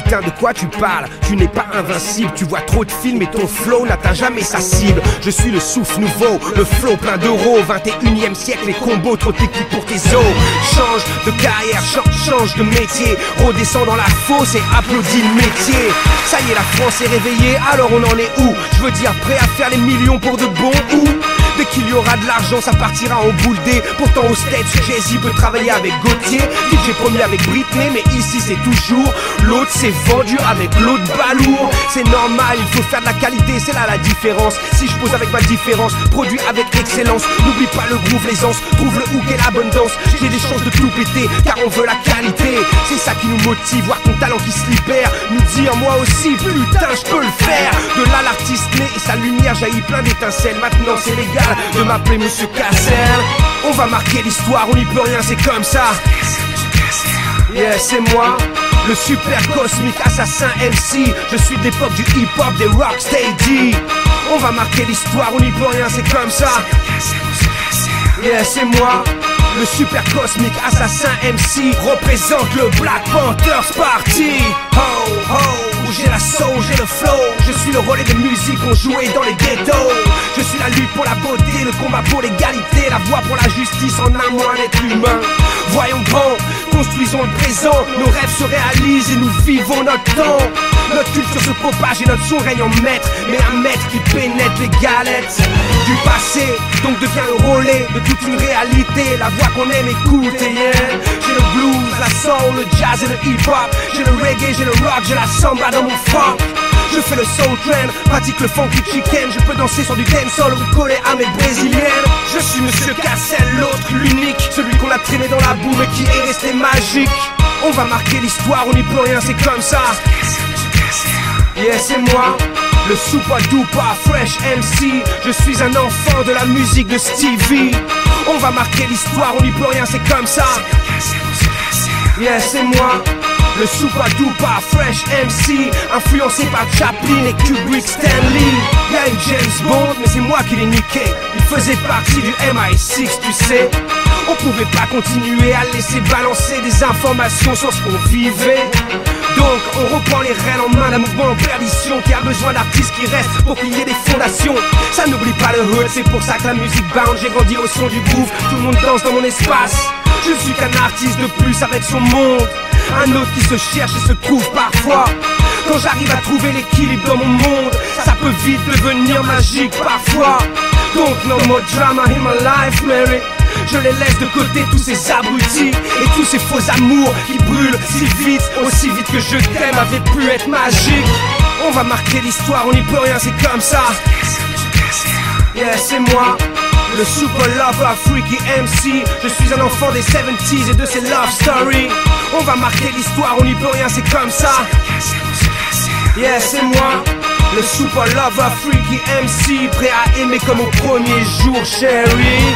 putain de quoi tu parles? Tu n'es pas invincible, tu vois trop de films et ton flow n'atteint jamais sa cible. Je suis le souffle nouveau, le flow plein d'euros. 21e siècle, les combos trop techniques pour tes os. Change de carrière, change de métier. Redescends dans la fosse et applaudis le métier. Ça y est, la France est réveillée, alors on en est où? Je veux dire, prêt à faire les millions pour de bon ou? Dès qu'il y aura de l'argent, ça partira en boule dé. Pourtant au States, Jay-Z peut travailler avec Gauthier. DJ premier avec Britney, mais ici c'est toujours l'autre s'est vendu avec l'autre balourd. C'est normal, il faut faire de la qualité, c'est là la différence. Si je pose avec ma différence, produit avec excellence. N'oublie pas le groove, l'aisance, trouve le hook et l'abondance. J'ai des chances de tout péter, car on veut la qualité. C'est ça qui nous motive, voir ton talent qui se libère. Nous dire moi aussi, putain je peux le faire. De là l'artiste né et sa lumière jaillit plein d'étincelles. Maintenant c'est légal de m'appeler Monsieur Cassel. On va marquer l'histoire, on n'y peut rien, c'est comme ça. Yeah, c'est moi, le super cosmique assassin MC. Je suis de l'époque du hip-hop, des rocksteady. On va marquer l'histoire, on n'y peut rien, c'est comme ça. Yeah, c'est moi, le super cosmique assassin MC. Représente le Black Panthers Party. Ho, ho, j'ai la soul, j'ai le flow. Je suis le relais de musique qu'on jouait dans les ghettos. Je suis la lutte pour la beauté, le combat pour l'égalité, la voix pour la justice en un moins être humain. Voyons grand, construisons le présent. Nos rêves se réalisent et nous vivons notre temps. Notre culture se propage et notre son règne en maître. Mais un maître qui pénètre les galettes du passé, donc devient le relais de toute une réalité. La voix qu'on aime écouter, yeah. J'ai le blues, la soul, le jazz et le hip-hop. J'ai le reggae, j'ai le rock, j'ai la samba dans mon funk. Je fais le soul trend, pratique le funky chicken. Je peux danser sur du dancehall ou coller à mes brésiliennes. Je suis Monsieur Cassel, l'autre, l'unique, celui qu'on a traîné dans la boue mais qui est resté magique. On va marquer l'histoire, on n'y peut rien, c'est comme ça. Yeah, c'est moi, le super duper fresh MC. Je suis un enfant de la musique de Stevie. On va marquer l'histoire, on n'y peut rien, c'est comme ça. Yeah, c'est moi, le super duper fresh MC. Influencé par Chaplin et Kubrick Stanley. Y'a une James Bond, mais c'est moi qui l'ai niqué. Il faisait partie du MI6, tu sais. On pouvait pas continuer à laisser balancer des informations sur ce qu'on vivait. Donc on reprend les rênes en main d'un mouvement en perdition qui a besoin d'artistes qui restent pour qu'il y ait des fondations. Ça n'oublie pas le hood, c'est pour ça que la musique bounce. J'ai grandi au son du groove, tout le monde danse dans mon espace. Je suis qu'un artiste de plus avec son monde. Un autre qui se cherche et se trouve parfois. Quand j'arrive à trouver l'équilibre dans mon monde, ça peut vite devenir magique parfois. Donc no more drama in my life, Mary. Je les laisse de côté, tous ces abrutis et tous ces faux amours qui brûlent si vite. Aussi vite que je t'aime avait pu être magique. On va marquer l'histoire, on n'y peut rien, c'est comme ça. Yeah, c'est moi, le super lover freaky MC. Je suis un enfant des 70s et de ses love stories. On va marquer l'histoire, on n'y peut rien, c'est comme ça. Yeah, c'est moi, le super lover freaky MC. Prêt à aimer comme au premier jour, chérie.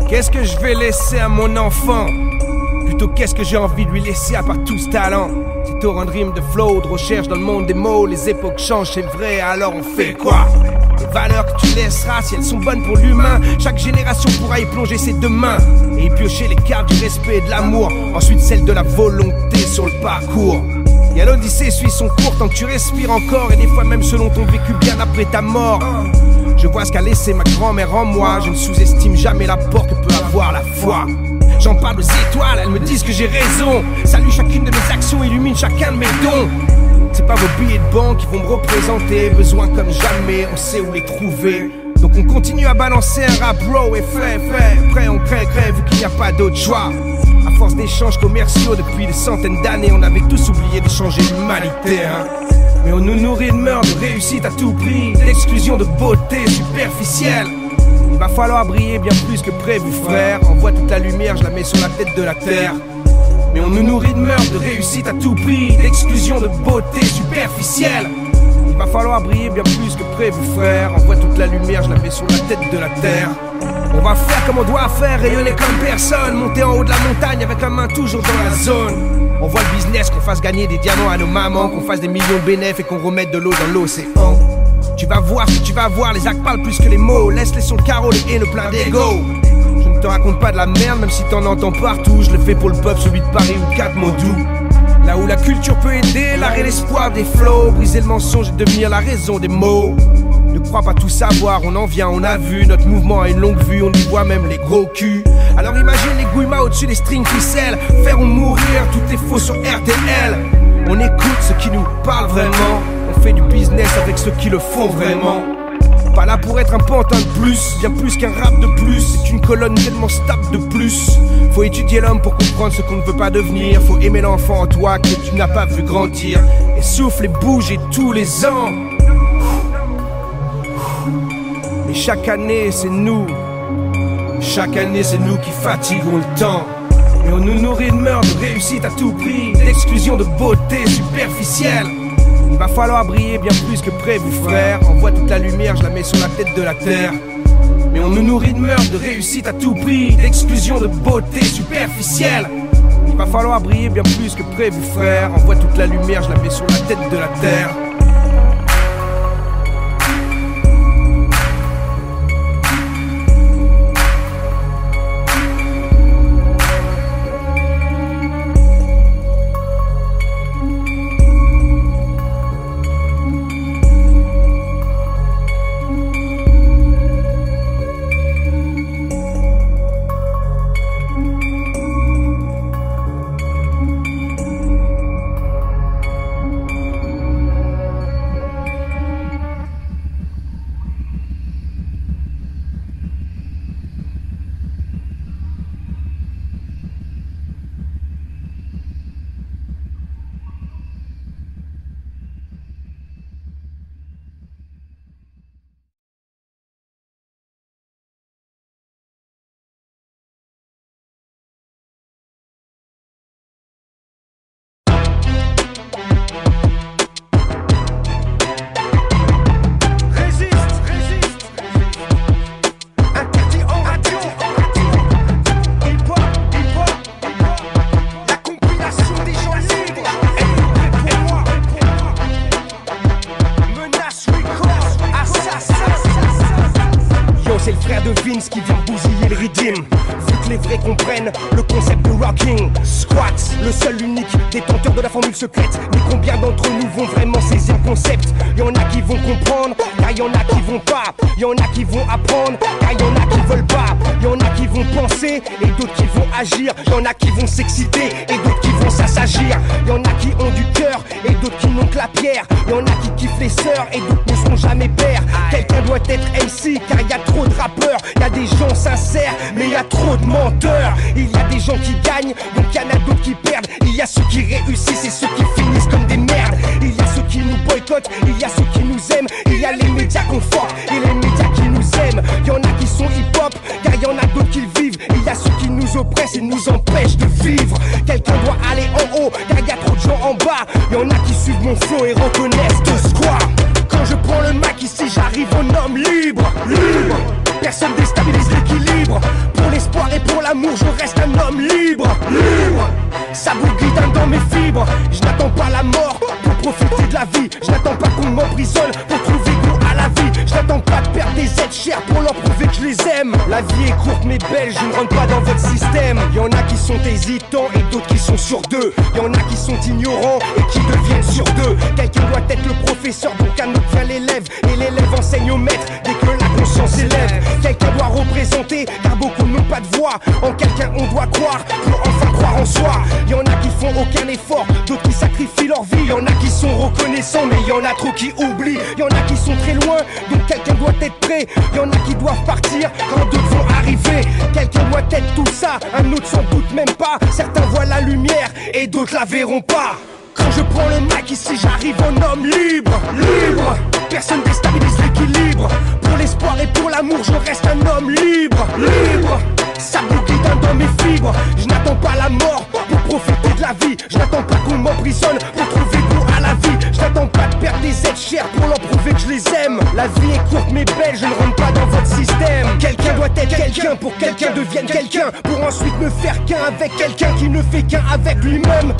Qu'est-ce que je vais laisser à mon enfant? Plutôt qu'est-ce que j'ai envie de lui laisser à part tout ce talent? C'est torrent de rimes, de flow, de recherche dans le monde des mots. Les époques changent, c'est vrai, alors on fait quoi? Les valeurs que tu laisseras, si elles sont bonnes pour l'humain, chaque génération pourra y plonger ses deux mains et y piocher les cartes du respect et de l'amour. Ensuite celle de la volonté sur le parcours. Y'a l'odyssée suit son cours tant que tu respires encore. Et des fois même selon ton vécu bien après ta mort. Je vois ce qu'a laissé ma grand-mère en moi. Je ne sous-estime jamais l'apport que peut avoir la foi. J'en parle aux étoiles, elles me disent que j'ai raison. Salue chacune de mes actions, illumine chacun de mes dons. C'est pas vos billets de banque qui vont me représenter. Besoin comme jamais, on sait où les trouver. Donc on continue à balancer un rap raw et fait. Après on crée vu qu'il n'y a pas d'autre choix. À force d'échanges commerciaux depuis des centaines d'années, on avait tous oublié de changer l'humanité, hein. Mais on nous nourrit de meurtre, de réussite à tout prix, d'exclusion de beauté superficielle. Il va falloir briller bien plus que prévu, frère. Envoie toute la lumière, je la mets sur la tête de la terre. Mais on nous nourrit de meurtre, de réussite à tout prix, d'exclusion, de beauté superficielle. Il va falloir briller bien plus que prévu, frère. Envoie toute la lumière, je la mets sur la tête de la terre. On va faire comme on doit faire, rayonner comme personne. Monter en haut de la montagne avec la main toujours dans la zone. On voit le business, qu'on fasse gagner des diamants à nos mamans, qu'on fasse des millions de bénéfices et qu'on remette de l'eau dans l'océan. Tu vas voir ce que tu vas voir, les actes parlent plus que les mots. Laisse-les sur le carreau, les haineux pleins d'ego. Je ne te raconte pas de la merde, même si t'en entends partout. Je le fais pour le peuple, celui de Paris ou 4 mots doux. Là où la culture peut aider, l'art et l'espoir des flots. Briser le mensonge et devenir la raison des mots. Ne crois pas tout savoir, on en vient, on a vu. Notre mouvement a une longue vue, on y voit même les gros culs. Alors imagine les gouillemats au-dessus des strings ficelles. Faire ou mourir, tout est faux sur RTL. On écoute ceux qui nous parlent vraiment. On fait du business avec ceux qui le font vraiment. Pas là pour être un pantin de plus, bien plus qu'un rap de plus. C'est une colonne tellement stable de plus. Faut étudier l'homme pour comprendre ce qu'on ne veut pas devenir. Faut aimer l'enfant en toi que tu n'as pas vu grandir. Et souffle et bouge et tous les ans. Et chaque année c'est nous. Chaque année c'est nous qui fatiguons le temps. Et on nous nourrit de meurtre, de réussite à tout prix, d'exclusion, de beauté superficielle. Il va falloir briller bien plus que prévu, frère. Envoie toute la lumière, je la mets sur la tête de la terre. Mais on nous nourrit de meurtre, de réussite à tout prix, d'exclusion, de beauté superficielle. Il va falloir briller bien plus que prévu, frère. Envoie toute la lumière, je la mets sur la tête de la terre. C'est le frère de Vince qui vient bousiller le rythme. Faut que les vrais comprennent le concept de rocking. Squat, le seul unique détenteur de la formule secrète. Mais combien d'entre nous vont vraiment saisir le concept? Y'en a qui vont comprendre, car y'en a qui vont pas. Y'en a qui vont apprendre, car y'en a qui veulent pas. Y'en a qui vont penser et d'autres qui vont agir. Y'en a qui vont s'exciter et d'autres qui vont s'assagir. Y'en a qui ont du cœur et d'autres qui n'ont que la pierre. Y'en a qui kiffent les sœurs et d'autres ne seront jamais pères. Quelqu'un doit être MC car y a trop de rappeurs. Y a des gens sincères mais y a trop de menteurs. Il y a des gens qui gagnent donc y en a d'autres qui perdent. Il y a ceux qui réussissent et ceux qui finissent comme des merdes. Il y a ceux qui nous boycottent, il y a ceux qui nous aiment. Il y a les médias qu'on fuck et les médias qui nous aiment. Y en a qui sont hip-hop car y en a d'autres qui le vivent. Il y a ceux qui nous oppressent et nous empêchent de vivre. Quelqu'un doit aller en haut car y a trop de gens en bas. Y en a qui suivent mon flow et reconnaissent de quoi. Quand je prends le mic ici j'arrive en homme libre. Libre. Personne déstabilise l'équilibre. Pour l'espoir et pour l'amour je reste un homme libre. Libre. Ça bouille dans mes fibres. Je n'attends pas la mort pour profiter de la vie. Je n'attends pas qu'on m'emprisonne pour trouver goût à la vie. Je n'attends pas de perdre des êtres chers pour leur prouver que je les aime. La vie est courte mais belle, je ne rentre pas dans votre système. Y'en a qui sont hésitants et d'autres qui sont sur deux. Y'en a qui sont ignorants et qui deviennent sur deux. Quelqu'un doit être le professeur donc un autre vient l'élève. Et l'élève enseigne au maître dès que la conscience s'élève. Quelqu'un doit représenter car beaucoup n'ont pas de voix. En quelqu'un on doit croire pour enfin croire en soi. Y'en a qui font aucun effort, d'autres qui sacrifient leur vie. Y'en a qui sont reconnaissants mais y'en a trop qui oublient. Y'en a qui sont très loin donc quelqu'un doit être prêt. Y'en a qui doivent partir quand d'autres vont arriver. Quelqu'un doit être tout ça, un autre sans doute même pas. Certains voient la lumière et d'autres la verront pas. Quand je prends le mic ici j'arrive en homme libre. Libre. Personne déstabilise l'équilibre. Pour l'espoir et pour l'amour je reste un homme libre. Libre. Ça bouille dans mes fibres. Je n'attends pas la mort pour profiter de la vie. Je n'attends pas qu'on m'emprisonne pour trouver goût à la vie. Je n'attends pas de perdre des aides chères pour leur prouver que je les aime. La vie est courte mais belle, je ne rentre pas dans votre système. Quelqu'un doit être quelqu'un pour que quelqu'un devienne quelqu'un, pour ensuite ne faire qu'un avec quelqu'un qui ne fait qu'un avec lui-même.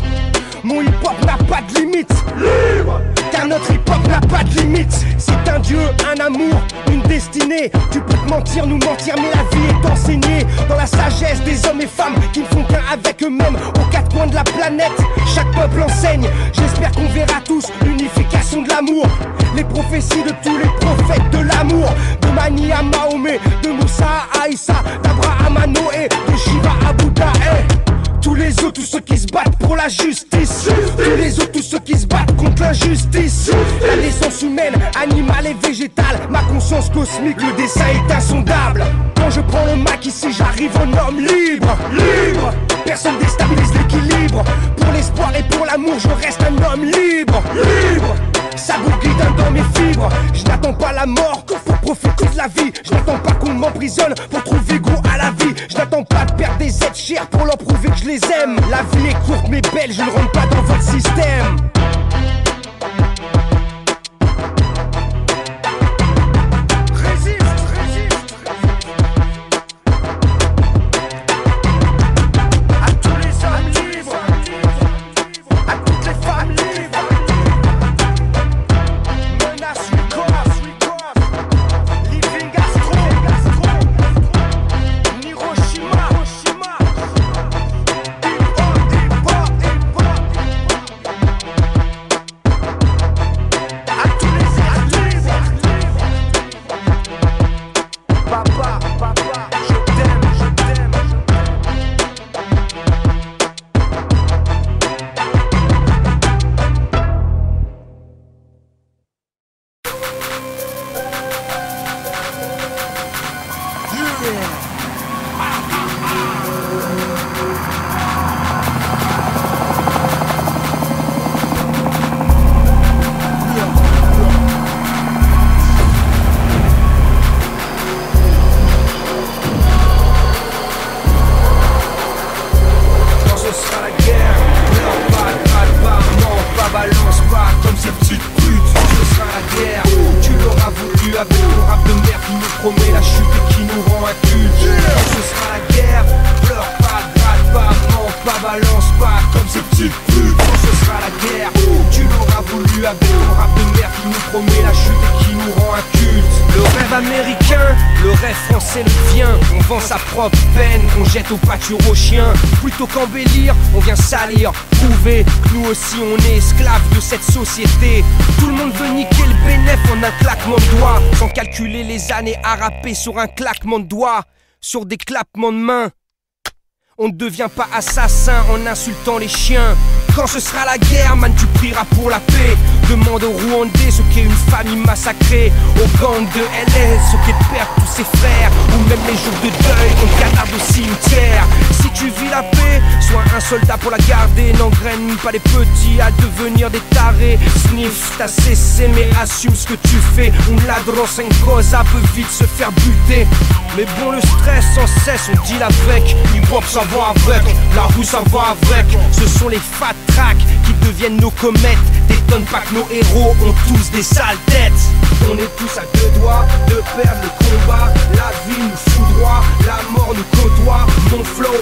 Mon hip-hop n'a pas de limite, libre, car notre hip-hop n'a pas de limite. C'est un dieu, un amour, une destinée. Tu peux te mentir, nous mentir, mais la vie est enseignée dans la sagesse des hommes et femmes qui ne font qu'un avec eux-mêmes. Aux quatre coins de la planète, chaque peuple enseigne. J'espère qu'on verra tous l'unification de l'amour. Les prophéties de tous les prophètes de l'amour, de Mani à Mahomet, de Moussa à Issa, d'Abraham à Noé, de Shiva à Bouddha. Tous les autres, tous ceux qui se battent pour la justice. Tous les autres, tous ceux qui se battent contre l'injustice. La naissance humaine, animale et végétale. Ma conscience cosmique, le dessin est insondable. Quand je prends le Mac ici, j'arrive en homme libre. Libre, personne déstabilise l'équilibre. Pour l'espoir et pour l'amour, je reste un homme libre. Libre, ça bouille dans mes fibres. Je n'attends pas la mort pour profiter de la vie. Je n'attends pas qu'on m'emprisonne pour trouver goût à la vie. Je n'attends pas de perdre des aides chères pour leur prouver que je les aime. La vie est courte mais belle, je ne rentre pas dans votre système. Au pâture aux chiens, plutôt qu'embellir, on vient salir, prouver que nous aussi on est esclaves de cette société. Tout le monde veut niquer le bénéf en un claquement de doigts, sans calculer les années à rapper sur un claquement de doigts, sur des claquements de mains. On ne devient pas assassin en insultant les chiens. Quand ce sera la guerre, man, tu prieras pour la paix. Demande aux Rwandais ce qu'est une famille massacrée, aux gangs de LS ce qu'est de perdre tous ses frères, ou même les jours de deuil, on cadavre au cimetière. Si tu vis la paix, sois un soldat pour la garder. N'engraine pas les petits à devenir des tarés. Sniff, t'as cessé mais assume ce que tu fais. Un ladron sans cosa peut vite se faire buter. Mais bon, le stress sans cesse, on deal avec. Hip-hop ça va avec, la rue ça va avec. Ce sont les fat tracks qui deviennent nos comètes. T'étonnes pas que nos héros ont tous des sales têtes. On est tous à deux doigts de perdre le combat. La vie nous foudroie, la mort nous côtoie. Mon flow,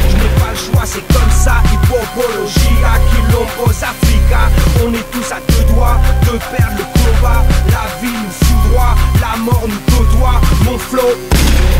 je n'ai pas le choix, c'est comme ça. Hippopologia, Quilombos Africa. On est tous à deux doigts de perdre le combat. La vie nous foudroie, la mort nous côtoie. Mon flow,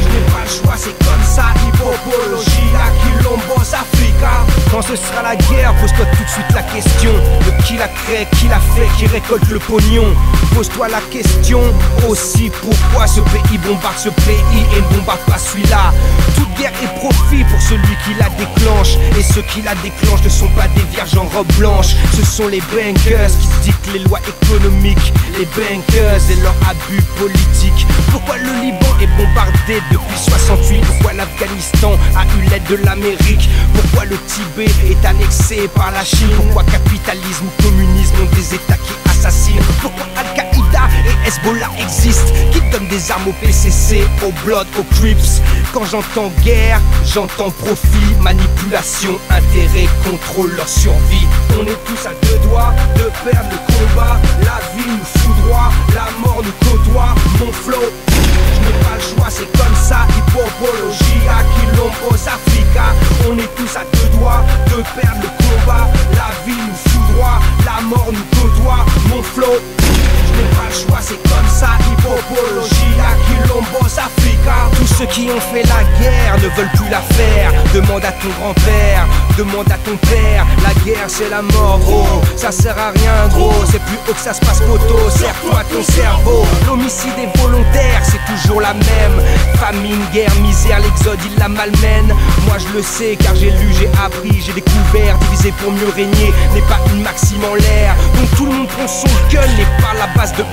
je n'ai pas le choix, c'est comme ça. Hippopologia, Quilombos Africa. Quand ce sera la guerre, pose-toi tout de suite la question de qui la crée, qui l'a fait, qui récolte le pognon. Pose-toi la question aussi, pourquoi ce pays bombarde ce pays et ne bombarde pas celui-là. Toute guerre est profit pour celui qui la déclenche, et ceux qui la déclenchent ne sont pas des vierges en robe blanche. Ce sont les bankers qui dictent les lois économiques, les bankers et leurs abus politiques. Pourquoi le Liban est bombardé depuis 68? Pourquoi l'Afghanistan a eu l'aide de l'Amérique? Pourquoi le Tibet est annexé par la Chine? Pourquoi capitalisme, communisme ont des états qui assassinent? Pourquoi Al-Qaïda et Hezbollah existent, qui donnent des les armes au PCC, au Blood, au Crips. Quand j'entends guerre, j'entends profit, manipulation, intérêt, contrôle, leur survie. On est tous à deux doigts de perdre le combat. La vie nous foudroie, la mort nous côtoie. Mon flow, je n'ai pas le choix, c'est comme ça. Hippopologia, Quilombos, Africa. On est tous à deux doigts de perdre le combat. La vie nous foudroie, la mort nous côtoie. Mon flow, je n'ai pas le choix, c'est comme ça. Hippopologia, Quilombos, Africa. Tous ceux qui ont fait la guerre ne veulent plus la faire. Demande à ton grand-père, demande à ton père. La guerre c'est la mort gros, ça sert à rien gros. C'est plus haut que ça se passe poteau, serre-toi ton cerveau. L'homicide est volontaire, c'est toujours la même. Famine, guerre, misère, l'exode il la malmène. Moi je le sais car j'ai lu, j'ai appris, j'ai découvert. Diviser pour mieux régner n'est pas une maxime en l'air. Donc tout le monde prend son gun et par la base de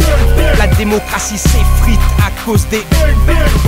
la démocratie s'effrite à cause des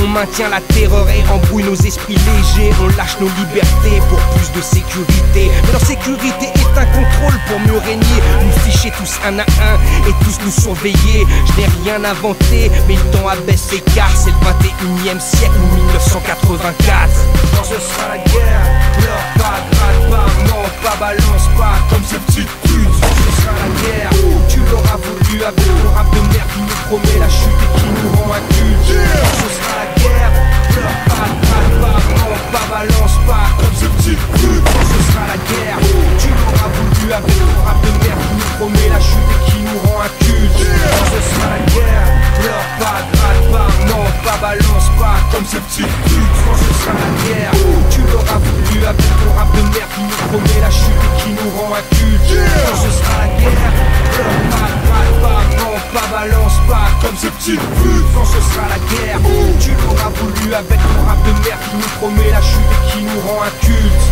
on maintient la terreur et embrouille nos esprits légers. On lâche nos libertés pour plus de sécurité. Mais leur sécurité est un contrôle pour mieux régner. Nous ficher tous un à un et tous nous surveiller. Je n'ai rien inventé mais le temps abaisse les cartes. C'est le 21e siècle ou 1984. Quand ce sera la guerre, pleure pas, gratte pas, non pas, balance pas comme ces petites putes. Quand ce sera la guerre, tu l'auras voulu avec ton rap de merde qui nous promet la chute et qui nous rend incultes. Quand ce sera la guerre, pleure pas, gratte pas, non pas, balance pas comme ces petites putes. Quand ce sera la guerre, tu l'auras voulu avec ton rap de merde qui nous promet la chute et qui nous rend incultes. Quand ce sera la guerre, pleure pas, gratte pas, non pas, balance pas comme ces petites putes. Quand ce sera la guerre, tu l'auras voulu avec ton rap de merde qui nous promet la chute et qui nous rend incultes. Quand ce sera la guerre, pleure pas, gratte pas, non pas, balance pas comme ces petites putes. Quand ce sera la guerre, tu l'auras voulu avec ton rap de merde qui nous promet la chute et qui nous rend incultes.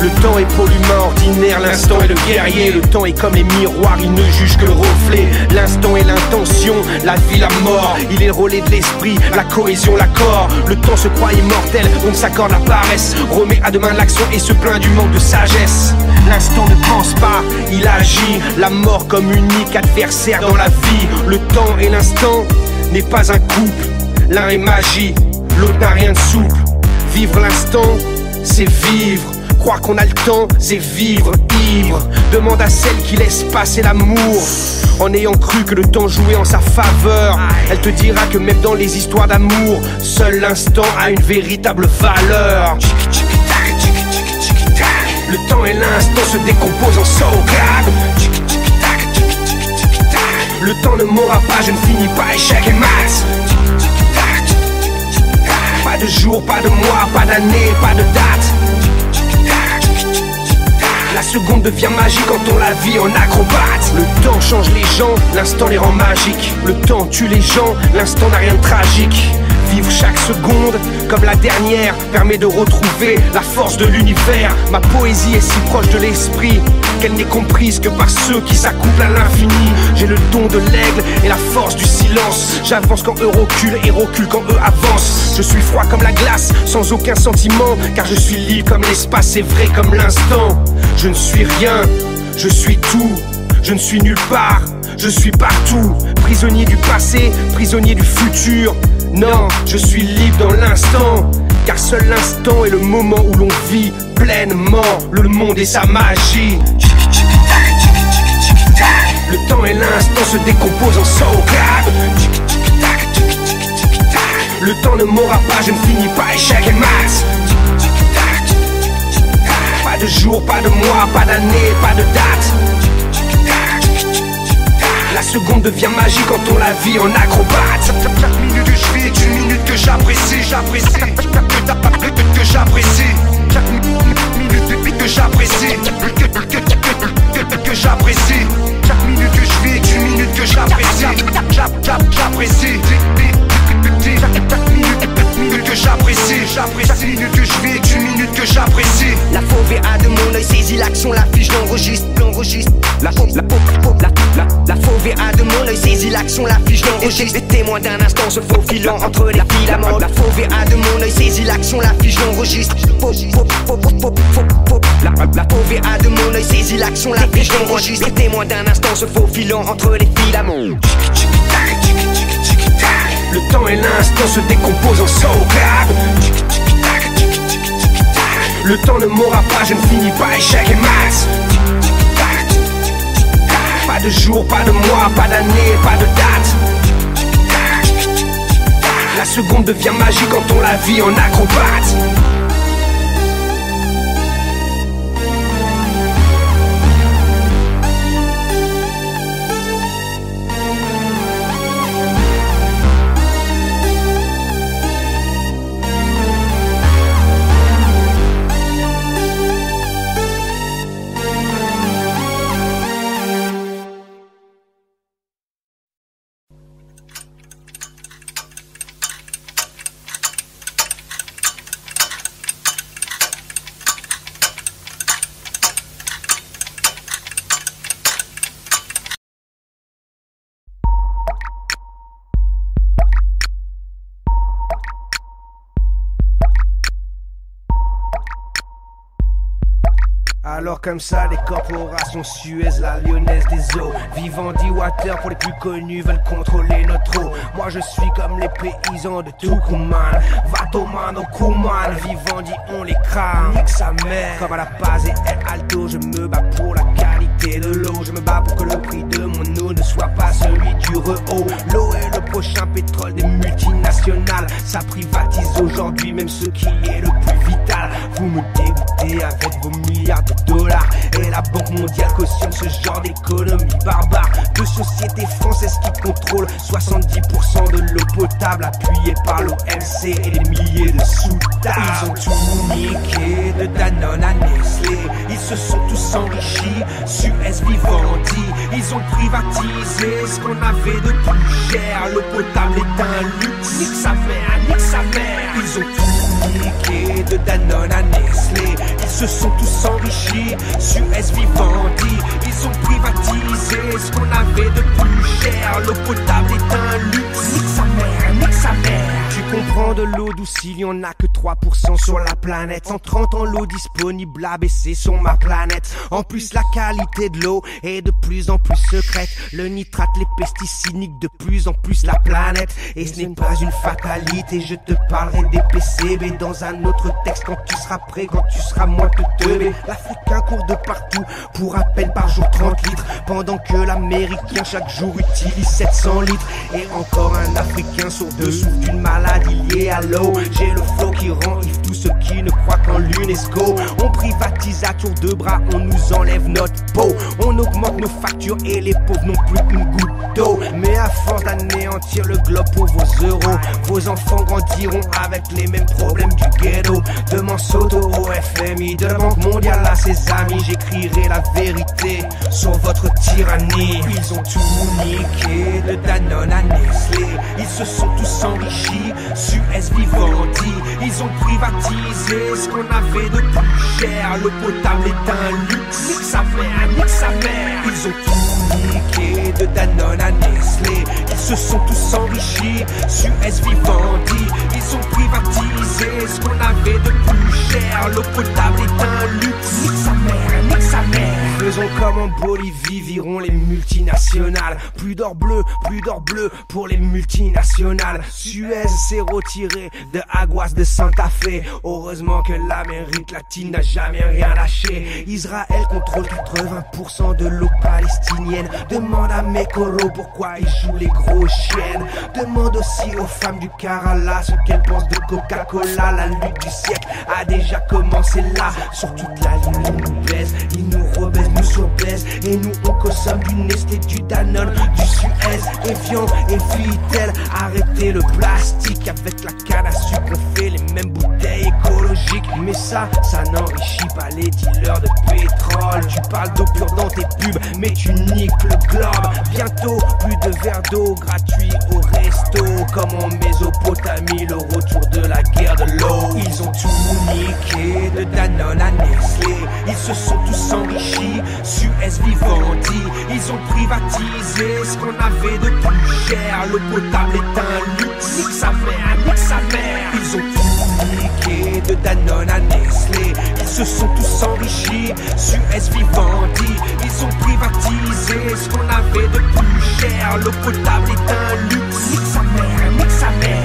Le temps est pour l'humain ordinaire, l'instant est le guerrier. Le temps est comme les miroirs, il ne juge que le reflet. L'instant est l'intention, la vie, la mort. Il est le relais de l'esprit, la cohésion, l'accord. Le temps se croit immortel, donc s'accorde la paresse. Remet à demain l'action et se plaint du manque de sagesse. L'instant ne pense pas, il agit. La mort comme unique adversaire dans la vie. Le temps et l'instant n'est pas un couple. L'un est magie, l'autre n'a rien de souple. Vivre l'instant, c'est vivre. Croire qu'on a le temps, c'est vivre ivre. Demande à celle qui laisse passer l'amour en ayant cru que le temps jouait en sa faveur. Elle te dira que même dans les histoires d'amour, seul l'instant a une véritable valeur. Le temps et l'instant se décomposent en sauvegarde. Le temps ne m'aura pas, je ne finis pas échec et maths. Pas de jour, pas de mois, pas d'année, pas de date. La seconde devient magique quand on la vit en acrobate. Le temps change les gens, l'instant les rend magiques. Le temps tue les gens, l'instant n'a rien de tragique. Vivre chaque seconde comme la dernière permet de retrouver la force de l'univers. Ma poésie est si proche de l'esprit qu'elle n'est comprise que par ceux qui s'accouplent à l'infini. J'ai le don de l'aigle et la force du silence. J'avance quand eux reculent et recule quand eux avancent. Je suis froid comme la glace, sans aucun sentiment, car je suis libre comme l'espace et vrai comme l'instant. Je ne suis rien, je suis tout, je ne suis nulle part, je suis partout. Prisonnier du passé, prisonnier du futur. Non, je suis libre dans l'instant, car seul instant est le moment où l'on vit pleinement le monde et sa magie. Le temps et l'instant se décomposent en sauvegarde. Le temps ne m'aura pas, je ne finis pas, échec et maths. Pas de jour, pas de mois, pas d'année, pas de date. La seconde devient magique quand on la vit en acrobate. Chaque minute que je vis est une minute que j'apprécie, j'apprécie. Que j'apprécie. Chaque minute que j'apprécie. Que j'apprécie. Chaque minute que je vis est une minute que j'apprécie. J'apprécie. Chaque minute que j'apprécie. Chaque minute que je vis est une minute que j'apprécie. La fauve a de mon œil saisit l'action, la fiche l'enregistre. La fauve a de mon œil saisit l'action, la fiche l'enregistre. Les témoins d'un instant se faufilant entre les filaments. La fauve a de mon œil saisit l'action, la fiche l'enregistre. La fauve a de mon œil saisit l'action, la fiche l'enregistre. Les témoins d'un instant se faufilant entre les filaments. Le temps et l'instant se décomposent en sauvegarde. Le temps ne m'aura pas, je ne finis pas, échec et maths. Pas de jour, pas de mois, pas d'année, pas de date. La seconde devient magique quand on la vit en acrobate. Alors comme ça, les corporations Suez, la lyonnaise des eaux, Vivendi Water pour les plus connus veulent contrôler notre eau. Moi je suis comme les paysans de Tucumán, Vatoman, Okuman, Vivendi on les crame, nique sa mère. Comme à la Paz et El Alto, je me bats pour la qualité de l'eau. Je me bats pour que le prix de mon eau ne soit pas celui du Rehaut. L'eau est le prochain pétrole des multinationales. Ça privatise aujourd'hui même ce qui est le plus vital. Vous me dégoûtez avec vos milliards de dollars et la Banque mondiale cautionne ce genre d'économie barbare. De sociétés françaises qui contrôlent 70% de l'eau potable appuyée par l'OMC et des milliers de sous-tables. Ils ont tout niqué de Danone à Nestlé. Ils se sont tous enrichis, Suez, Vivendi. Ils ont privatisé ce qu'on avait de plus cher. L'eau potable est un luxe, nique sa mère, nique sa mère. Ils ont tout niqué de Danone à Nestlé. Ils se sont tous enrichis, Suez, Vivendi. Ils ont privatisé ce qu'on avait de plus cher. L'eau potable est un luxe, nique sa mère, nique sa mère. Tu comprends de l'eau douce, il y en a que 3% sur la planète. En 30 ans, l'eau disponible a baissé sur ma planète. En plus, la qualité de l'eau est de plus en plus secrète. Le nitrate, les pesticides niquent de plus en plus la planète. Et ce n'est pas une fatalité, je te parlerai des PCB dans un autre texte quand tu seras prêt, quand tu seras moins teubé. L'Africain court de partout pour à peine par jour 30 litres, pendant que l'Américain chaque jour utilise 700 litres. Et encore un Africain sur deux souffre d'une maladie liée à l'eau. J'ai le flow qui rend ivre tous ceux qui ne croient qu'en l'UNESCO. On privatise à tour de bras, on nous enlève notre peau. On augmente nos factures et les pauvres n'ont plus une goutte d'eau. Mais à force d'anéantir le globe pour vos euros, vos enfants grandiront avec les mêmes problèmes du ghetto. De Monsanto au FMI, de la Banque mondiale à ses amis, j'écrirai la vérité sur votre tyrannie. Ils ont tout niqué de Danone à Nestlé. Ils se sont tous enrichis, Suez, Vivendi. Ils ont privatisé ce qu'on avait de plus cher. L'eau potable est un luxe, nique sa mère, nique sa mère. Ils ont tout niqué de Danone à Nestlé. Ils se sont tous enrichis, Suez, Vivendi. Ils ont privatisé ce qu'on avait de plus cher. L'eau potable est un luxe, nique sa mère, nique sa mère. Faisons comme en en Bolivie viront les multinationales. Plus d'or bleu pour les multinationales. Suez s'est retiré de Aguas de Santa Fe. Heureusement que l'Amérique latine n'a jamais rien lâché. Israël contrôle 80% de l'eau palestinienne. Demande à Mekoro pourquoi ils jouent les grosses chiennes. Demande aussi aux femmes du Kerala ce qu'elles pensent de Coca-Cola. La lutte du siècle a déjà commencé là. Sur toute la ligne ils nous baissent, ils nous rebaissent, nous surbaissent. Et nous on consomme du Nestlé, du Danone, du Suez. Evian et Vitel, arrêtez le plastique. Avec la canne à sucre on fait les mêmes bouteilles écologiques. Mais ça n'enrichit pas les dealers de pétrole. Tu parles d'eau pure dans tes pubs mais tu niques le globe. Bientôt plus de verres d'eau gratuits au resto. Comme en Mésopotamie, le retour de la guerre de l'eau. Ils ont tout niqué, de Danone à Nestlé. Ils se sont tous enrichis, Suez Vivendi. Ils ont privatisé ce qu'on avait de plus cher. L'eau potable est un luxe, nique sa mère, nique sa mère. Ils ont tout niqué, de Danone à Nestlé. Ils se sont tous enrichis, Suez Vivendi. Ils ont privatisé ce qu'on avait de plus cher. L'eau potable est un luxe, nique sa mère, nique sa mère.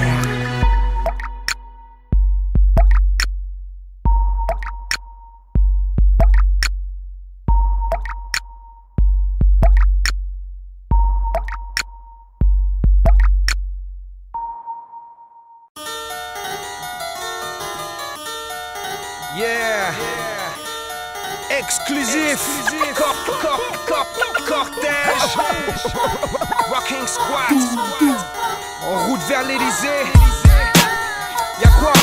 Yeah, exclusif, cortège, Rocking Squad, en route vers l'Elysée. Y'a quoi?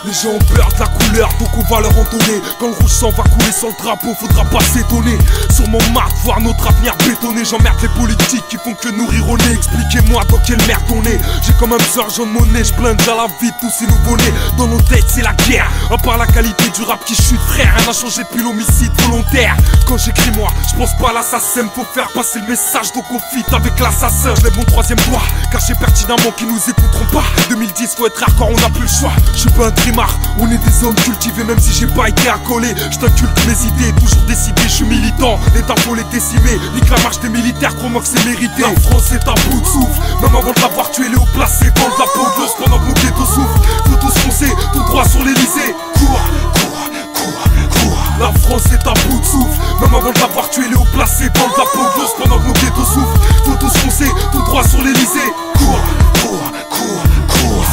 Les gens ont peur de la couleur, donc on va leur en donner. Quand le rouge sang va couler sur le drapeau, faudra pas s'étonner. Sur mon marque, voir notre avenir bétonné. J'emmerde les politiques qui font que nourrir au nez. Expliquez-moi dans quelle merde on est. J'ai comme un besoin jaune monnaie, j'blinde à la vie tous ces nouveaux-nés. Dans nos têtes c'est la guerre, à part la qualité du rap qui chute frère. Rien n'a changé depuis l'homicide volontaire. Quand j'écris moi, j'pense pas à l'assassin. Faut faire passer le message, donc on fit avec l'assassin. J'lève mon troisième doigt, car j'ai pertinemment qu'ils nous écouteront pas. 2010 faut être hardcore, on n'a plus le choix. Je suis pas un trimard, on est des hommes cultivés. Même si j'ai pas été accolé, j't'inculte mes idées. Toujours décidé, je suis militant. L'État faut les décimer, nique la marche des militaires, crois-moi que c'est mérité. La France est à bout de souffle, même avant de l'avoir tué, Léo placé dans de la peau de l'os pendant que nos ghettos souffrent. Faut tous foncer, tout droit sur l'Elysée. Cours. La France est à bout de souffle, même avant de l'avoir tué, Léo placé dans de la peau de l'os pendant que nos ghettos souffrent. Faut tous foncer, tout droit sur l'Elysée. Cours.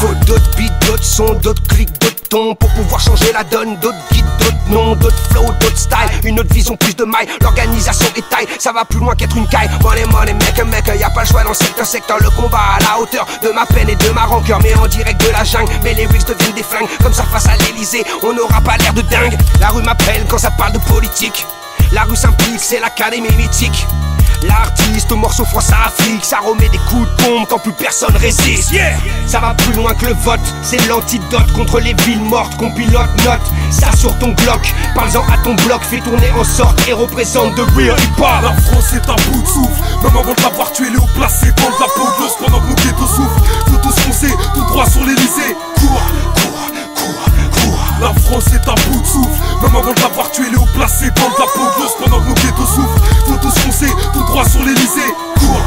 Faut d'autres beats, d'autres sons, d'autres clics, d'autres tons pour pouvoir changer la donne. D'autres guides, d'autres noms, d'autres flows, d'autres styles. Une autre vision, plus de mailles, l'organisation est taille. Ça va plus loin qu'être une caille. Money, mec, y'a pas le choix dans le secteur. Le combat à la hauteur de ma peine et de ma rancœur. Mais en direct de la jungle, mes lyrics deviennent des flingues. Comme ça face à l'Elysée, on n'aura pas l'air de dingue. La rue m'appelle quand ça parle de politique. La rue s'implique, c'est l'académie mythique. L'artiste au morceau France-Afrique, ça remet des coups de pompe quand plus personne résiste. Ça va plus loin que le vote, c'est l'antidote contre les villes mortes qu'on pilote. Note ça sur ton Glock, parle-en à ton bloc, fais tourner en sorte et représente de real hip-hop. La France est à bout de souffle, même avant de l'avoir tué, Léo placé dans de la peau de l'os pendant que nos ghettos souffrent. Faut tous foncer, tout droit sur l'Elysée. Cours. La France est à bout de souffle, même avant de l'avoir tué, Léo placé dans de la peau de l'os pendant que nos ghettos souffrent. Faut tous foncer, tout droit sur l'Elysée. Cours.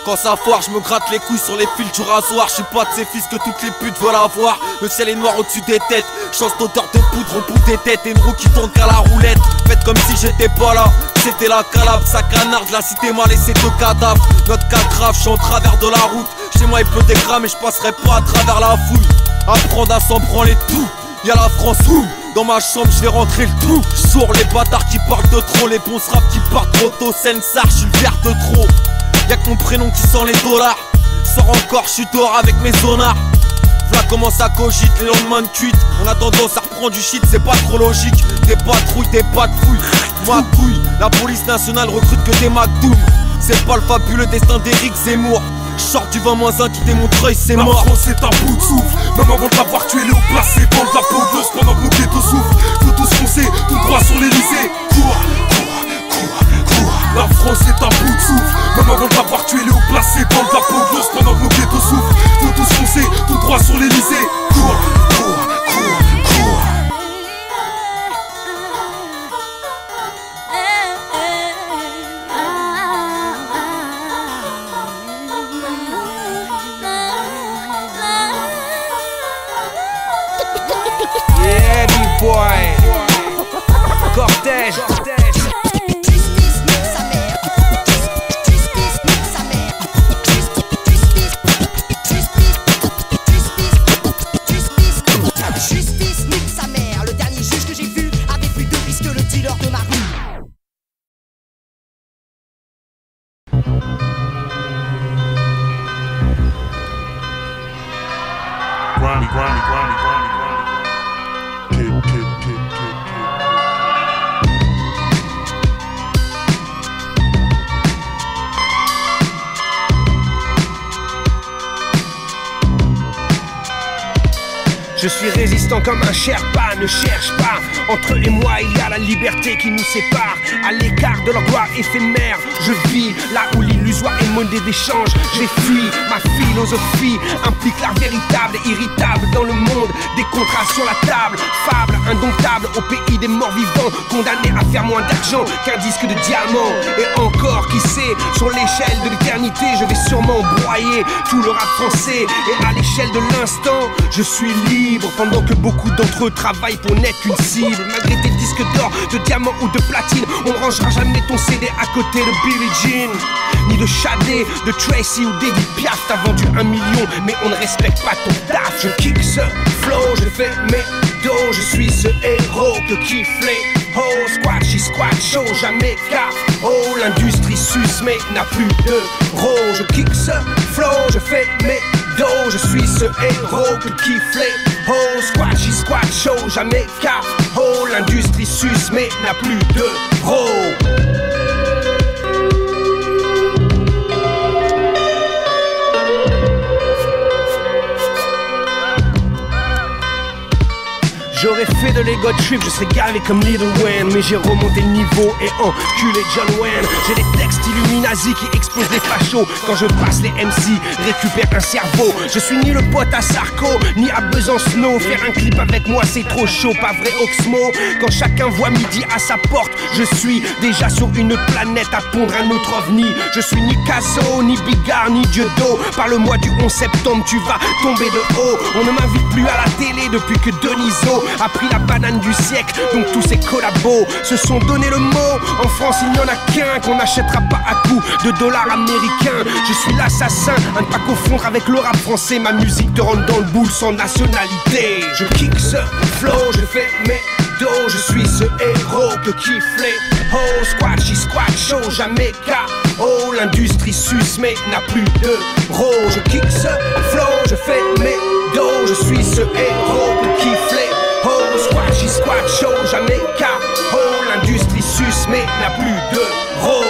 Quand ça foire, je me gratte les couilles sur les fils du rasoir. Je suis pas de ces fils que toutes les putes veulent avoir. Le ciel est noir au-dessus des têtes, chance d'odeur de poudre au bout des têtes. Et une roue qui tourne qu'à la roulette. Faites comme si j'étais pas là, c'était la calabre. Ça canarde, la cité m'a laissé deux cadavres. Notre cas grave, je suis en travers de la route. Chez moi il pleut des grammes et je passerai pas à travers la foule. Apprendre à s'en branler tout, y'a la France où dans ma chambre je vais rentrer le tout. J'sourds les bâtards qui parlent de trop, les bons rap qui partent trop tôt. Sensar, j'suis le vert de trop. Y'a que mon prénom qui sent les dollars. Sors encore, j'suis dehors avec mes zonards. V'là commence à cogite, les lendemains de cuite. On a tendance à reprendre du shit, c'est pas trop logique. Des patrouilles, des pas de fouilles. Ma couille, la police nationale recrute que des McDoom. C'est pas le fabuleux destin d'Éric Zemmour. J'sors du 20-1 qui Montreuil, c'est mort. La France est à bout de souffle, même avant de l'avoir tué, Léo placé dans de la peau de l'os pendant que nos ghettos souffrent. Faut tous foncer, tout droit sur l'Elysée. Cours. La France est à bout de souffle, même avant de l'avoir tué, Léo placé dans de la peau de l'os pendant que nos ghettos souffrent. Faut tous foncer, tout droit sur l'Elysée. Cours. Yeah, big boy. Cortège. Justice nique sa mère. Justice nique sa mère. Justice nique sa mère. Le dernier juge que j'ai vu avait plus de risque que le dealer de ma rue. Grimy, grimy, grimy, grimy, grimy. Kid. Je suis résistant comme un Sherpa, ne cherche pas. Entre eux et moi, il y a la liberté qui nous sépare. À l'écart de leur gloire éphémère, je vis là où l'illusoire est monnaie d'échange. J'ai fui, ma philosophie implique l'art véritable et irritable dans le monde. Des contrats sur la table, fable indomptable au pays des morts vivants, condamnés à faire moins d'argent qu'un disque de diamant. Et encore, qui sait, sur l'échelle de l'éternité, je vais sûrement broyer tout le rap français. Et à l'échelle de l'instant, je suis libre, pendant que beaucoup d'entre eux travaillent pour n'être qu'une cible. Malgré tes disques d'or, de diamant ou de platine, on ne rangera jamais ton CD à côté de Billie Jean, ni de Shadé, de Tracy ou David Piaf. T'as vendu 1 million, mais on ne respecte pas ton taf. Je kick ce flow, je fais mes dos, je suis ce héros que kiffent les oh, squatchy squat show, jamais KO. L'industrie suce mais n'a plus de ro. Je kick ce flow, je fais mes dos, je suis ce héros que kiffent les oh, squatchy squat show, jamais KO. L'industrie suce mais n'a plus de ro. J'aurais fait de l'ego trip, je serais gavé comme Lil Wayne. Mais j'ai remonté le niveau et enculé John Wayne. J'ai des textes Illuminati qui explosent des fachos. Quand je passe les MC, récupère un cerveau. Je suis ni le pote à Sarko, ni à Besancenot. Faire un clip avec moi c'est trop chaud, pas vrai Oxmo. Quand chacun voit midi à sa porte, je suis déjà sur une autre planète à pondre un autre ovni. Je suis ni Casso, ni Bigard, ni Dieudo. Parle-moi du 11 septembre, tu vas tomber de haut. On ne m'invite plus à la télé depuis que Deniso a pris la banane du siècle, donc tous ces collabos se sont donné le mot. En France il n'y en a qu'un qu'on n'achètera pas à coups de dollars américains. Je suis l'assassin, à ne pas confondre avec le rap français. Ma musique te rentre dans le boule sans nationalité. Je kick ce flow, je fais mes dos, je suis ce héros que kiffent les oh, squatchy squat show, jamais KO. L'industrie suce mais n'a plus de ro. Je kick ce flow, je fais mes dos, je suis ce héros que kiffent les oh, squatchy squat show, jamais KO. L'industrie suce mais n'a plus de ro.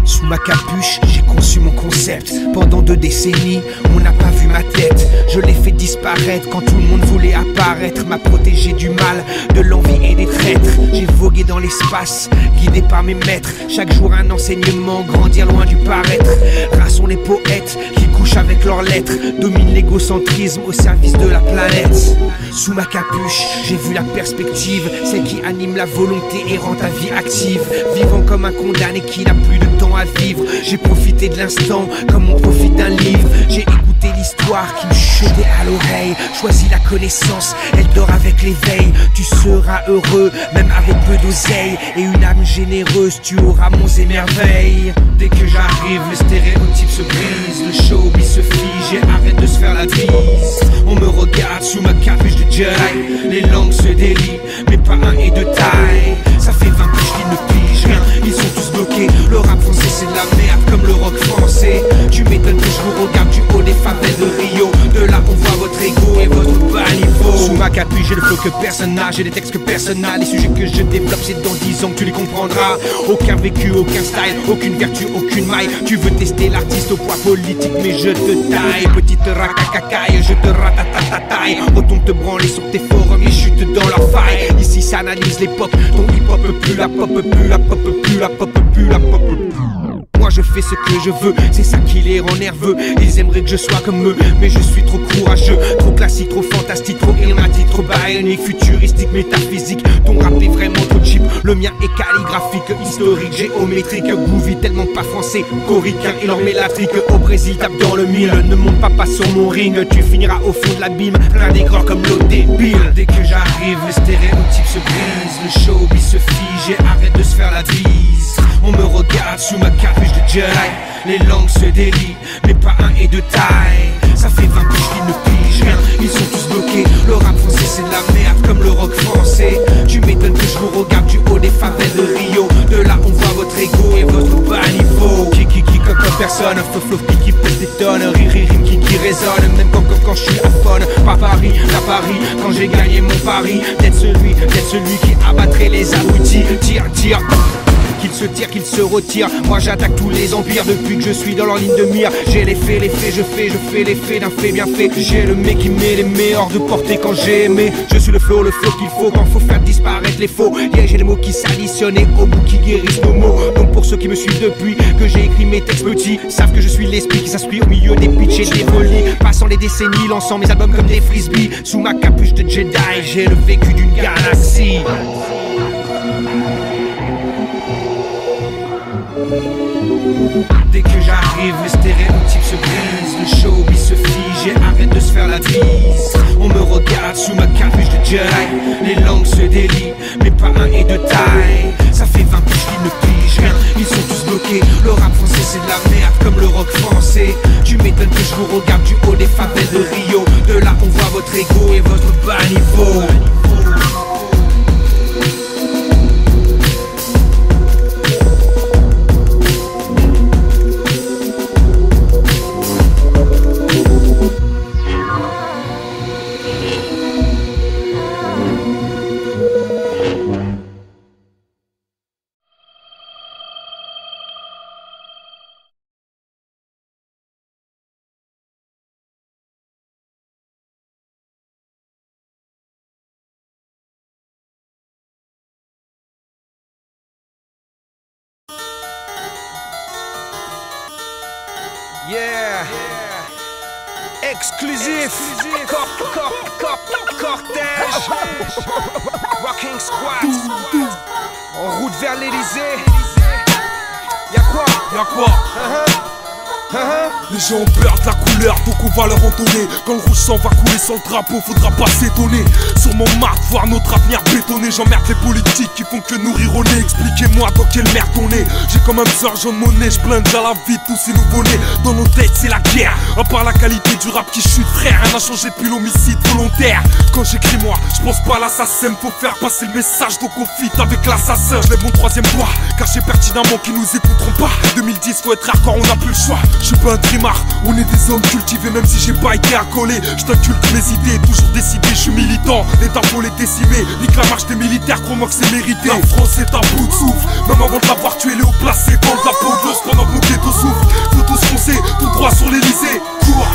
Sous ma capuche, j'ai conçu mon concept. Pendant 2 décennies, on n'a pas vu ma tête. Je l'ai fait disparaître quand tout le monde voulait apparaître. M'a protégé du mal, de l'envie et des traîtres. J'ai vogué dans l'espace, guidé par mes maîtres. Chaque jour un enseignement, grandir loin du paraître. Rassons les poètes qui couchent avec leurs lettres. Domine l'égocentrisme au service de la planète. Sous ma capuche, j'ai vu la perspective, celle qui anime la volonté et rend ta vie active. Vivant comme un condamné qui n'a plus de temps à vivre. J'ai profité de l'instant comme on profite d'un livre. J'ai écouté l'histoire qui me chutait à l'oreille. Choisis la connaissance, elle dort avec l'éveil. Tu seras heureux, même avec peu d'oseille. Et une âme généreuse, tu auras monts et merveilles. Dès que j'arrive, le stéréotype se brise. Le showbiz se fige et arrête de se faire la bise. On me regarde sous ma capuche de Jedi. Les langues se délient, mais pas un et de taille. Ça fait 20 piges qu'ils ne pigent rien, ils sont tous bloqués. Le rap français c'est de la merde. comme le rock français. Tu m'étonnes que je vous regarde du haut des favelles de Rio. De là on voit votre ego et votre bas niveau. Sous ma capuche j'ai le flow que personne n'a, j'ai des textes que personne n'a. Les sujets que je développe c'est dans 10 ans que tu les comprendras. Aucun vécu, aucun style, aucune vertu, aucune maille. Tu veux tester l'artiste au poids politique mais je te taille. Petite racacacaille, je te ratatataille. Retourne te branler sur tes forums et chute dans leur faille. Ici ça analyse l'époque, ton hip hop plus la pop, plus la pop, plus la pop, plus la pop. Moi je fais ce que je veux, c'est ça qui les rend nerveux. Ils aimeraient que je sois comme eux, mais je suis trop courageux. Trop classique, trop fantastique, trop ilmatique, trop bionique, futuristique, métaphysique. Ton rap est vraiment trop cheap, le mien est calligraphique, historique, géométrique, groovy, tellement pas français, coricain, il en met l'Afrique. Au Brésil, tape dans le mille, ne monte pas sur mon ring. Tu finiras au fond de l'abîme, plein d'aigreurs comme l'eau débile. Dès que j'arrive, les stéréotypes se brisent, le showbiz se fige et arrête de se faire la bise. On me regarde sous ma capuche de Jedi, les langues se délient, mais pas un et de taille. Ça fait 20 piges qu'ils ne pigent rien, ils sont tous bloqués. Le rap français c'est de la merde comme le rock français. Tu m'étonnes que je vous regarde du haut des favelles de Rio. De là on voit votre ego et votre bas niveau. Qui comme personne, flow qui pèse des tonnes. Rime qui résonne, même quand je suis à faune. Pas Paris, la Paris, quand j'ai gagné mon pari. D'être celui qui abattrait les abrutis. Tire qu'il se tire, qu'il se retire. Moi j'attaque tous les empires depuis que je suis dans leur ligne de mire. J'ai les faits, je fais les faits d'un fait bien fait. J'ai le mec qui met les meilleurs de portée quand j'ai aimé. Je suis le flow qu'il faut quand faut faire disparaître les faux. Yeah, j'ai les mots qui s'additionnent et au bout qui guérissent nos mots. Donc pour ceux qui me suivent depuis que j'ai écrit mes textes petits, savent que je suis l'esprit qui s'inspire au milieu des pitchs et des folies. Passant les décennies, lançant mes albums comme des frisbees. Sous ma capuche de Jedi, j'ai le vécu d'une galaxie. Dès que j'arrive, les stéréotypes se brisent, le showbiz se fige et arrête de se faire la bise. On me regarde sous ma capuche de Jedi, les langues se délient, mais pas un et de taille. Ça fait 20 piges qu'ils ne pigent rien, ils sont tous bloqués. Le rap français c'est de la merde comme le rock français. Tu m'étonnes que je vous regarde du haut des favelles de Rio. De là on voit votre ego et votre bas niveau. Yeah, exclusif, cortège, Rocking Squad, en route vers l'Elysée. Y'a quoi? Les gens ont peur de la couleur, donc on va leur entonner. Quand le rouge sang va couler sur le drapeau, faudra pas s'étonner. Sur mon marque, voir notre avenir bétonné. J'emmerde les politiques qui font que nous rire au nez. Expliquez-moi dans quelle merde on est. J'ai quand même besoin de monnaie, j'plains déjà la vie de tous ces nouveaux-nés. Dans nos têtes c'est la guerre, à part la qualité du rap qui chute frère. Rien n'a changé depuis l'homicide volontaire. Quand j'écris moi, je pense pas à l'assassin. Faut faire passer le message, donc on fit avec l'assassin. Je lève mon troisième doigt, car j'ai pertinemment qu'ils nous écouteront pas. 2010 faut être hardcore, on n'a plus le choix. Je suis pas un trimard, on est des hommes cultivés même si j'ai pas été accolé. Je t'inculte mes idées, toujours décidé, je suis militant. L'État faut les décimer, nique la marche des militaires, crois-moi que c'est mérité. La France est à bout de souffle, même avant de l'avoir tué, les hauts placés vendent la peau de l'os pendant que nos ghettos souffrent. Faut tous foncer, tout droit sur l'Elysée. Cours.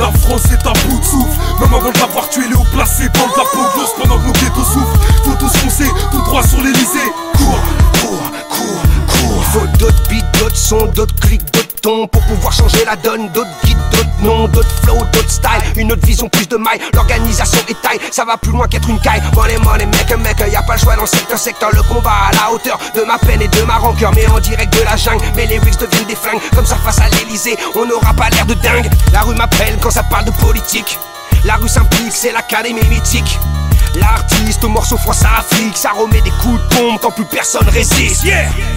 La France est à bout de souffle, même avant de l'avoir tué, les hauts placés vendent la peau de l'os pendant que nos ghettos souffrent. Faut tous foncer, tout droit sur l'Elysée. Cours. Il faut d'autres beats, d'autres sons, d'autres clics, d'autres tons pour pouvoir changer la donne. D'autres guides, d'autres noms, d'autres flows, d'autres styles. Une autre vision, plus de mailles. L'organisation est taille, ça va plus loin qu'être une caille. Money, mec, y'a pas le choix dans certains secteurs. Le combat à la hauteur de ma peine et de ma rancœur. Mais en direct de la jungle, mes lyrics deviennent des flingues. Comme ça face à l'Elysée, on n'aura pas l'air de dingue. La rue m'appelle quand ça parle de politique. La rue s'implique, c'est l'académie mythique. L'artiste au morceau France-Afrique, ça remet des coups de pompe quand plus personne résiste.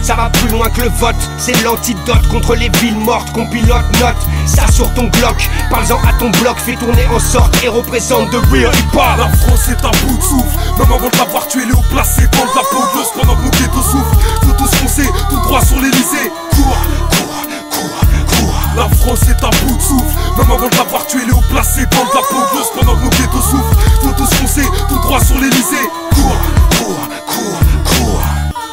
Ça va plus loin que le vote, c'est l'antidote contre les villes mortes qu'on pilote. Note ça sur ton Glock, parle-en à ton bloc, fais tourner en sorte et représente de real hip-hop. La France est un bout de souffle, même avant de l'avoir tué, Léo placé dans de la peau de l'os pendant que nos ghettos souffrent. Faut tous foncer, tout droit sur l'Elysée. Cours, cours, cours, cours. La France est un bout de souffle, même avant de l'avoir tué, Léo placé dans de la peau de l'os pendant que nos ghettos souffrent. Faut tous foncer, tout droit sur l'Elysée. Cours, cours, cours, cours.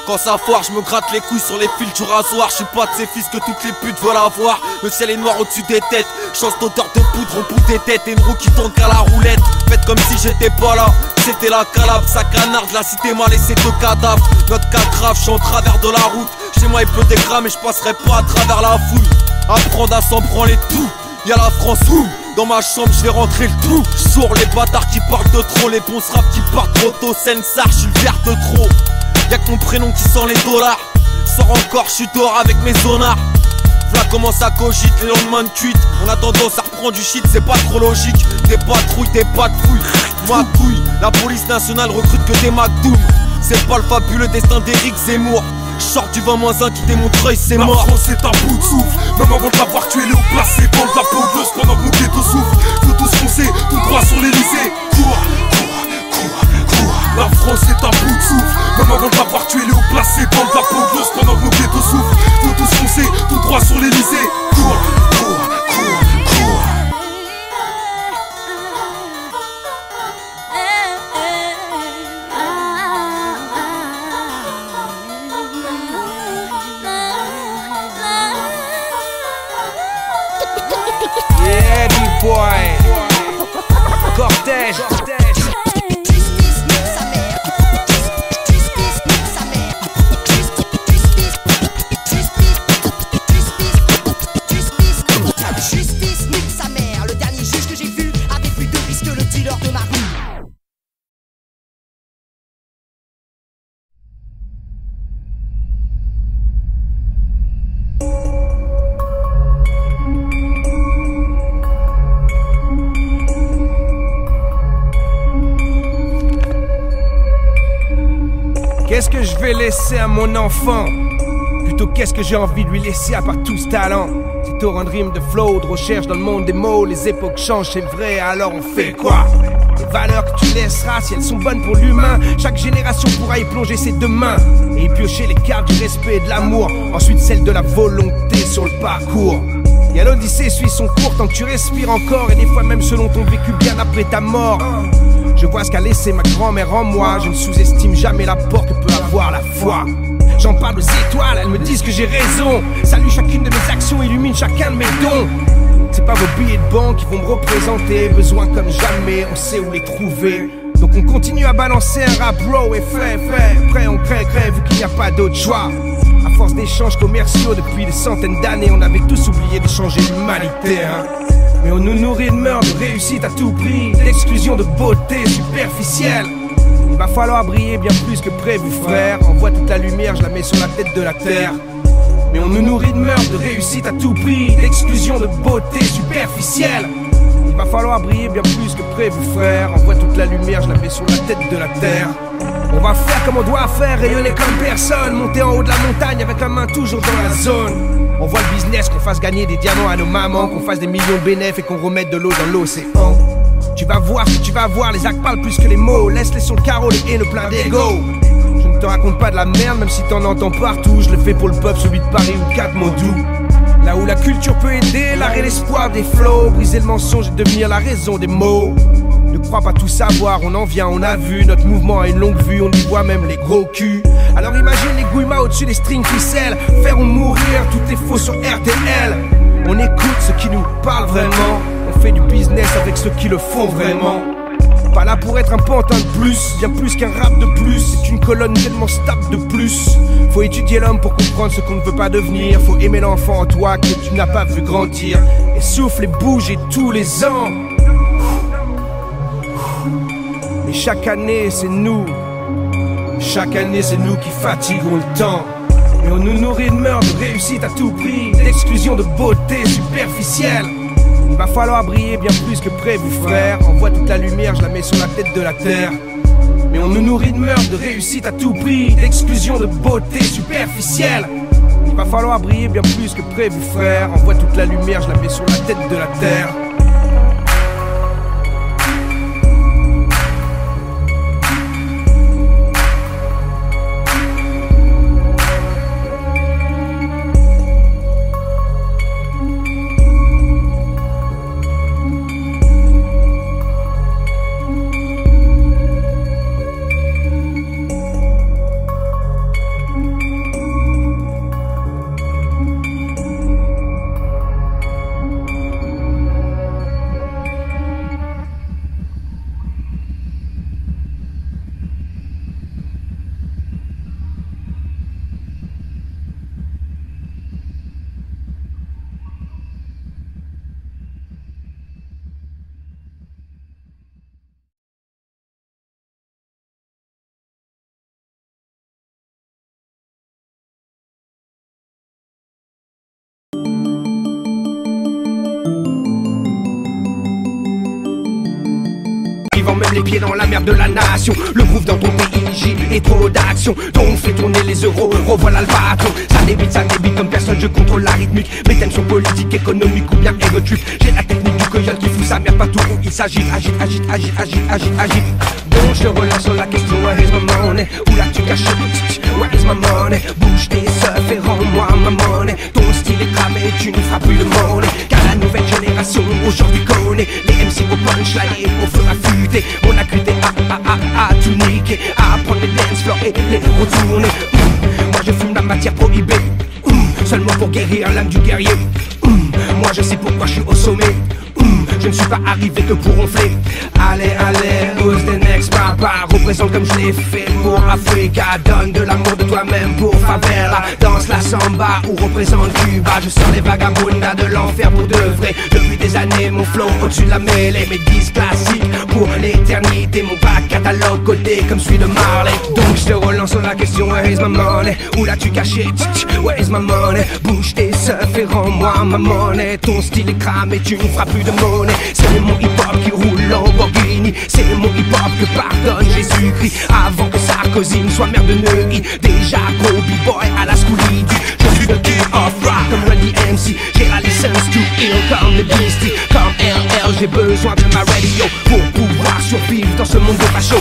Quand ça foire, je me gratte les couilles sur les fils du rasoir. Je suis pas de ces fils que toutes les putes veulent avoir. Le ciel est noir au-dessus des têtes. Chance d'odeur de poudre au bout des têtes. Et une roue qui tourne qu'à la roulette. Faites comme si j'étais pas là. C'était la calabre, ça canarde. La cité m'a laissé deux cadavres. Notre cas grave, je suis en travers de la route. Chez moi il pleut des grammes et je passerai pas à travers la foule. Apprendre à s'en branler tout. Y'a la France où dans ma chambre je vais rentrer le tout. J'sourds les bâtards qui parlent de trop. Les bons rap qui partent trop tôt. Sensar, je suis le vert de trop. Y'a que mon prénom qui sent les dollars. Sors encore, je suis dehors avec mes zonards. V'là commence à cogite, les lendemains de cuite. On a tendance à reprendre du shit, c'est pas trop logique. T'es pas de trouille, t'es pas de fouille. Ma couille, la police nationale recrute que des McDoom. C'est pas le fabuleux destin d'Éric Zemmour. J'sors du 20-1 qui démontre c'est mort. La France est un bout de souffle, même avant de l'avoir tué, Léo placé dans de la peau de l'os pendant que nos ghettos souffrent. Faut tous foncer, tout droit sur l'Elysée. Cours, cours, cours, cours. La France est un bout de souffle, même avant de l'avoir tué, Léo placé dans de la peau de l'os pendant que nos ghettos souffrent. Faut tous foncer, tout droit sur l'Elysée. Cours, cours, cours, cours. Yeah, B-boy. Cortège. Justice nique sa mère. Justice nique sa mère. Justice nique sa mère. Le dernier juge que j'ai vu avait plus de risque que le dealer de ma rue. Qu'est-ce que je vais laisser à mon enfant? Plutôt qu'est-ce que j'ai envie de lui laisser à part tout ce talent? C'est torrent de rimes, de flow, de recherche dans le monde des mots. Les époques changent, c'est vrai, alors on fait quoi? Les valeurs que tu laisseras, si elles sont bonnes pour l'humain, chaque génération pourra y plonger ses deux mains et y piocher les cartes du respect et de l'amour. Ensuite celle de la volonté sur le parcours. Et à l'odyssée suit son cours tant que tu respires encore. Et des fois même selon ton vécu bien après ta mort. Je vois ce qu'a laissé ma grand-mère en moi. Je ne sous-estime jamais l'apport que peut avoir la foi. J'en parle aux étoiles, elles me disent que j'ai raison. Salue chacune de mes actions, illumine chacun de mes dons. C'est pas vos billets de banque qui vont me représenter. Besoin comme jamais, on sait où les trouver. Donc on continue à balancer un rap raw et fait. Après on crée, vu qu'il n'y a pas d'autre choix. À force d'échanges commerciaux depuis des centaines d'années, on avait tous oublié de changer l'humanité, hein. Mais on nous nourrit de meurtre, de réussite à tout prix, d'exclusion, de beauté superficielle. Il va falloir briller bien plus que prévu, frère. Envoie toute la lumière, je la mets sur la tête de la terre. Mais on nous nourrit de meurtre, de réussite à tout prix, d'exclusion, de beauté superficielle. Il va falloir briller bien plus que prévu, frère. Envoie toute la lumière, je la mets sur la tête de la terre. On va faire comme on doit faire, rayonner comme personne. Monter en haut de la montagne avec la main toujours dans la zone. On voit le business, qu'on fasse gagner des diamants à nos mamans, qu'on fasse des millions de bénéfices et qu'on remette de l'eau dans l'océan. Tu vas voir ce que tu vas voir, les actes parlent plus que les mots. Laisse-les sur le carreau, les haineux plein d'ego. Je ne te raconte pas de la merde, même si t'en entends partout. Je le fais pour le peuple, celui de Paris ou 4 mots doux. Là où la culture peut aider, l'art et l'espoir des flots. Briser le mensonge et devenir la raison des mots. Ne crois pas tout savoir, on en vient, on a vu. Notre mouvement a une longue vue, on y voit même les gros culs. Alors imagine les gouillemats au-dessus des strings ficelles. Faire ou mourir, tout est faux sur RTL. On écoute ceux qui nous parlent vraiment. On fait du business avec ceux qui le font vraiment. Pas là pour être un pantin de plus, bien plus qu'un rap de plus. C'est une colonne tellement stable de plus. Faut étudier l'homme pour comprendre ce qu'on ne veut pas devenir. Faut aimer l'enfant en toi que tu n'as pas vu grandir. Et souffle et bouger tous les ans. Mais chaque année c'est nous. Chaque année c'est nous qui fatiguons le temps. Et on nous nourrit de meurtre, de réussite à tout prix, d'exclusion, de beauté superficielle. Il va falloir briller bien plus que prévu, frère. Envoie toute la lumière, je la mets sur la tête de la terre. Mais on nous nourrit de meurtre, de réussite à tout prix, d'exclusion, de beauté superficielle. Il va falloir briller bien plus que prévu, frère. Envoie toute la lumière, je la mets sur la tête de la terre. Même les pieds dans la merde de la nation. Le groove dans ton pays et trop d'action. Donc fais tourner les euros, revoilà le patron. Ça débite comme personne, je contrôle la rythmique. Mes thèmes sont politiques, économiques ou bien ego trip. J'ai la technique du coyote qui fout sa merde partout où il s'agit. Agite. Donc je te relance sur la question, where is my money? Où l'as-tu caché? Where is my money? Bouge tes seufs et rends-moi ma monnaie. Ton style est cramé, tu ne feras plus de monnaie. Car la nouvelle génération aujourd'hui connaît les MC au punchline et au feu affûté. On a cruté à tout niquer, à prendre les dance floors et les retourner. Moi je fume la matière prohibée, seulement pour guérir l'âme du guerrier. Moi je sais pourquoi je suis au sommet. Je ne suis pas arrivé que pour ronfler. Allez, who's the next papa? Représente comme je l'ai fait pour Africa. Donne de l'amour de toi-même pour favela. Danse la samba ou représente Cuba. Je sors les vagabundas de l'enfer pour de vrai. Depuis des années mon flow au-dessus de la mêlée. Mes disques classiques pour l'éternité. Mon bac catalogue codé comme celui de Marley. Donc je te relance sur la question, where is my money? Où l'as-tu caché? Where is my money? Bouge tes seufs et rends-moi ma monnaie. Ton style est cramé, tu ne feras plus de monnaie. C'est mon hip-hop qui roule Lamborghini. C'est mon hip-hop que pardonne Jésus-Christ. Avant que Sarkozy ne soit maire de Neuilly. Déjà gros b-boy à la Schoolid. Je suis le king of rock comme Randy MC. J'ai la licence to heal comme les Beastie. Comme RR, j'ai besoin de ma radio pour pouvoir survivre dans ce monde de facho.